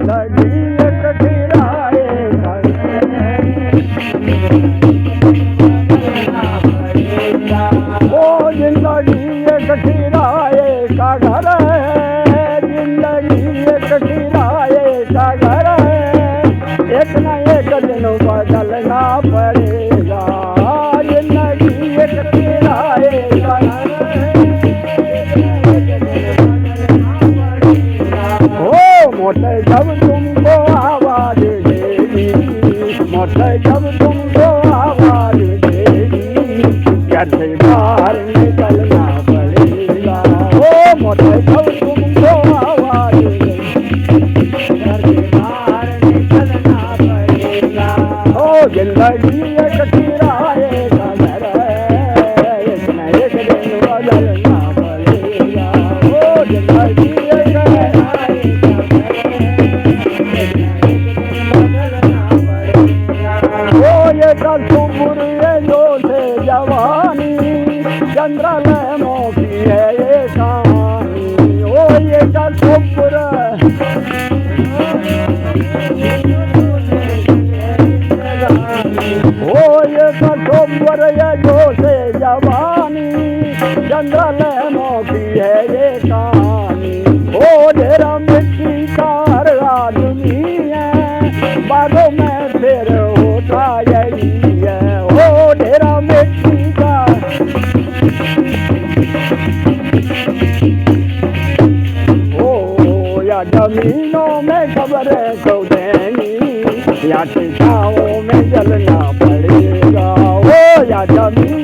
जिंदगी एक किराए का ओ जिंदगी एक किराए का घर है, जिंदगी एक किराए का घर है, एक न एक दिन बदलना पड़ेगा। जिंदगी एक किराए का घर है, ओ मोटे जब तुमको आवाज देगी, मोटे जब तुमको आवाज देगी, घर से बाहर निकलना पड़ेगा। ओ मोटे जब तुमको आवाज देगी, घर से बाहर निकलना पड़ेगा। ओ जिंदगी एक किराए का घर है, एक न एक दिन बदलना पड़ेगा। ओ जिंदगी एक किराए का ये कल तुमर ये जो से जवानी, चंद्रालयों की है ये कहानी। ओ ये कल तुमर ओ ये कल तुमर ये जो से जवानी, चंद्रालयों की है ये कहानी। ओ ढेरा मिट्टी का आदमी है, बालों में फिर होता यही है। ओ ढेरा मिट्टी का ओ या जमीनों में खबरें को देंगी, या चिताओं में जलना पड़ेगा। ओ या जमीन